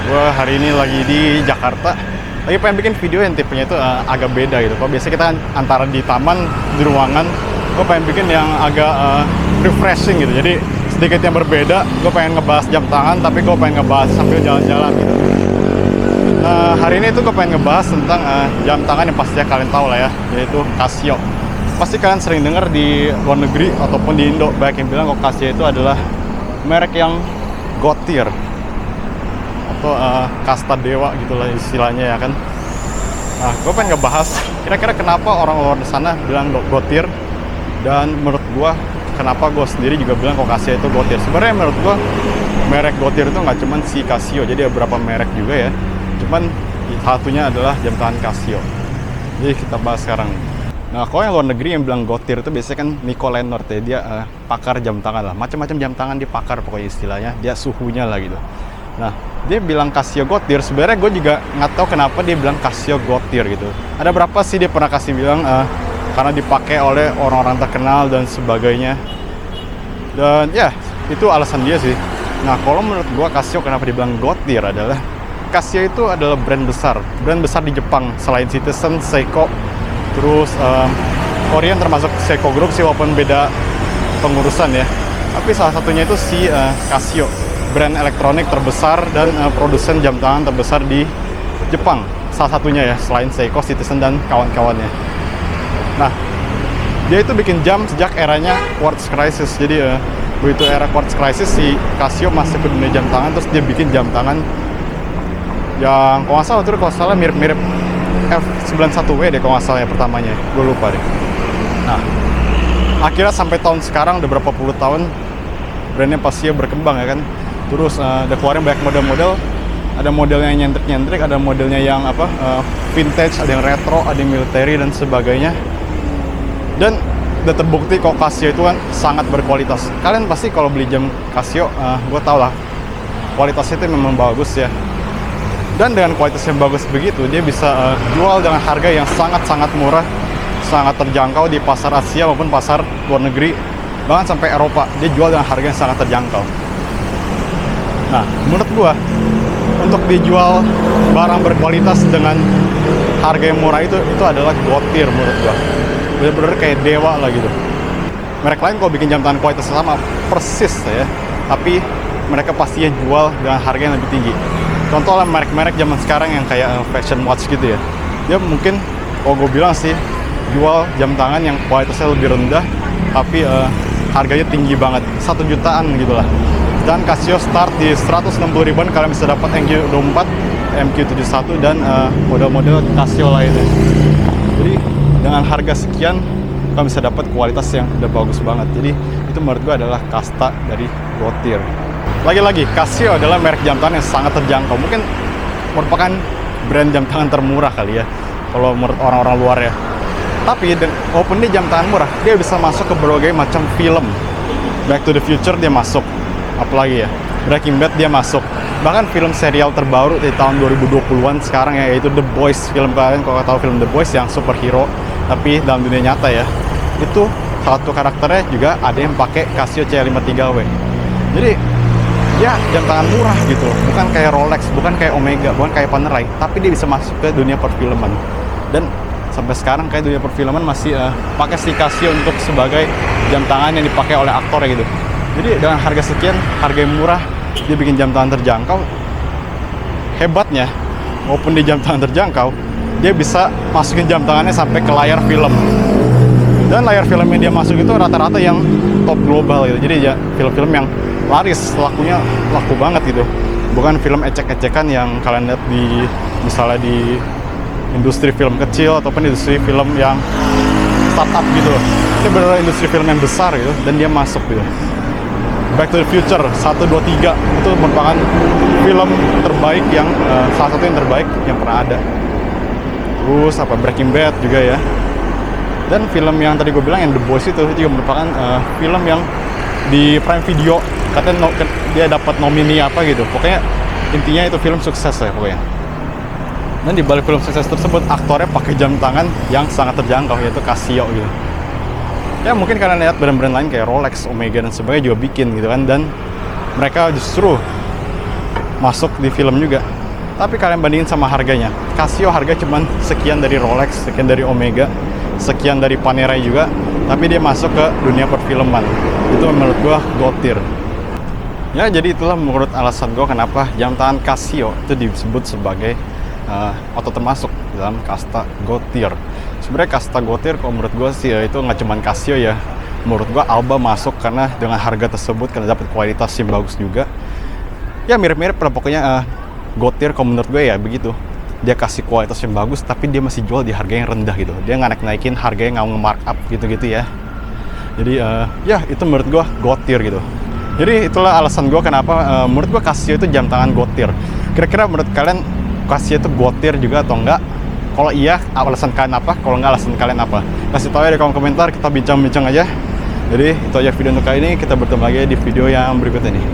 Gue hari ini lagi di Jakarta. Lagi pengen bikin video yang tipenya itu agak beda gitu. Kalau biasanya kita kan antara di taman, di ruangan, gue pengen bikin yang agak refreshing gitu. Jadi sedikit yang berbeda. Gue pengen ngebahas jam tangan, tapi gue pengen ngebahas sambil jalan-jalan gitu. Hari ini tuh gue pengen ngebahas tentang jam tangan yang pastinya kalian tahu lah ya, yaitu Casio. Pasti kalian sering dengar di luar negeri ataupun di Indo, banyak yang bilang kalau Casio itu adalah merek yang god tier atau kasta dewa gitulah istilahnya ya kan. Nah, gue pengen ngebahas kira-kira kenapa orang luar sana bilang god tier, dan menurut gue kenapa gue sendiri juga bilang kalau Casio itu god tier. Sebenarnya menurut gue merek god tier itu nggak cuma si Casio, jadi ada beberapa merek juga ya. Cuman satunya adalah jam tangan Casio. Jadi kita bahas sekarang. Nah, kalau yang luar negeri yang bilang god tier itu biasanya kan Nico Leonard ya, dia pakar jam tangan lah, macam-macam jam tangan dia pakar pokoknya istilahnya, dia suhunya lah gitu. Nah, dia bilang Casio god tier, sebenarnya gue juga nggak tahu kenapa dia bilang Casio god tier gitu. Ada berapa sih dia pernah kasih bilang karena dipakai oleh orang-orang terkenal dan sebagainya. Dan ya, itu alasan dia sih. Nah, kalau menurut gue Casio kenapa dibilang god tier adalah Casio itu adalah brand besar di Jepang selain Citizen, Seiko, terus Orient termasuk Seiko Group sih walaupun beda pengurusan ya. Tapi salah satunya itu si Casio, brand elektronik terbesar dan produsen jam tangan terbesar di Jepang. Salah satunya ya, selain Seiko, Citizen dan kawan-kawannya. Nah, dia itu bikin jam sejak eranya Quartz Crisis. Jadi begitu era Quartz Crisis si Casio masuk ke dunia jam tangan, terus dia bikin jam tangan yang kalau nggak salah mirip-mirip F91W deh kalau nggak salah ya pertamanya, gue lupa deh. Nah, akhirnya sampai tahun sekarang udah berapa puluh tahun brandnya pasti berkembang ya kan. Terus udah keluarin banyak model-model, ada modelnya yang nyentrik-nyentrik, ada modelnya yang vintage, ada yang retro, ada yang military dan sebagainya. Dan udah terbukti kok Casio itu kan sangat berkualitas. Kalian pasti kalau beli jam Casio, gue tau lah kualitasnya itu memang bagus ya. Dan dengan kualitas yang bagus begitu, dia bisa jual dengan harga yang sangat-sangat murah, sangat terjangkau di pasar Asia maupun pasar luar negeri, bahkan sampai Eropa. Dia jual dengan harga yang sangat terjangkau. Nah, menurut gua, untuk dijual barang berkualitas dengan harga yang murah itu adalah god tier menurut gua. Bener-bener kayak dewa lah gitu. Merek lain kalau bikin jam tangan kualitas sama persis ya, tapi mereka pastinya jual dengan harga yang lebih tinggi. Contoh lah merek-merek zaman sekarang yang kayak fashion watch gitu ya, dia mungkin kalau gue bilang sih jual jam tangan yang kualitasnya lebih rendah tapi harganya tinggi banget, 1 jutaan gitu lah. Dan Casio start di 160 ribuan, kalian bisa dapat MQ24, MQ71 dan model-model Casio lainnya. Jadi dengan harga sekian kalian bisa dapat kualitas yang udah bagus banget. Jadi itu menurut gue adalah kasta dari god tier. Lagi-lagi, Casio adalah merek jam tangan yang sangat terjangkau. Mungkin merupakan brand jam tangan termurah kali ya, kalau menurut orang-orang luar ya. Tapi, walaupun dia jam tangan murah, dia bisa masuk ke berbagai macam film. Back to the Future dia masuk. Apalagi ya, Breaking Bad dia masuk. Bahkan film serial terbaru di tahun 2020-an sekarang ya, yaitu The Boys. Film kalian kalau tahu film The Boys yang superhero, tapi dalam dunia nyata ya. Itu salah satu karakternya juga ada yang pakai Casio C53W. Jadi, ya jam tangan murah gitu, bukan kayak Rolex, bukan kayak Omega, bukan kayak Panerai, tapi dia bisa masuk ke dunia perfilman. Dan sampai sekarang kayak dunia perfilman masih pakai si Casio untuk sebagai jam tangan yang dipakai oleh aktor ya gitu. Jadi dengan harga sekian, harga yang murah, dia bikin jam tangan terjangkau. Hebatnya, walaupun dia jam tangan terjangkau, dia bisa masukin jam tangannya sampai ke layar film. Dan layar film yang dia masuk itu rata-rata yang top global gitu. Jadi ya film-film yang laris, laku banget gitu. Bukan film ecek-ecekan yang kalian lihat di misalnya di industri film kecil ataupun industri film yang startup gitu. Ini benar-benar industri film yang besar gitu dan dia masuk gitu. Back to the Future 1, 2, 3 itu merupakan film terbaik yang salah satu yang terbaik yang pernah ada. Terus Breaking Bad juga ya. Dan film yang tadi gue bilang yang The Boys itu juga merupakan film yang di Prime Video katanya dia dapat nomini apa gitu. Pokoknya intinya itu film sukses ya pokoknya. Dan di balik film sukses tersebut aktornya pakai jam tangan yang sangat terjangkau, yaitu Casio gitu. Ya mungkin kalian lihat brand-brand lain kayak Rolex, Omega dan sebagainya juga bikin gitu kan, dan mereka justru masuk di film juga. Tapi kalian bandingin sama harganya, Casio harga cuman sekian dari Rolex, sekian dari Omega, sekian dari Panerai juga, tapi dia masuk ke dunia perfilman. Itu menurut gua God tier. Ya, jadi itulah menurut alasan gua kenapa jam tangan Casio itu disebut sebagai atau termasuk dalam kasta God tier. Sebenarnya kasta God tier kalau menurut gua sih itu nggak cuman Casio ya. Menurut gua Alba masuk karena dengan harga tersebut karena dapat kualitas yang bagus juga. Ya mirip-mirip lah pokoknya. God tier kalau menurut gue ya begitu, dia kasih kualitas yang bagus tapi dia masih jual di harga yang rendah gitu, dia nggak naikin harganya, nggak nge-markup gitu-gitu ya. Jadi ya itu menurut gue God tier gitu. Jadi itulah alasan gue kenapa menurut gue Casio itu jam tangan God tier. Kira-kira menurut kalian Casio itu God tier juga atau enggak? Kalau iya, alasan kalian apa? Kalau enggak, alasan kalian apa? Kasih tahu ya di kolom komentar, kita bincang-bincang aja. Jadi itu aja video untuk kali ini, kita bertemu lagi di video yang berikutnya nih.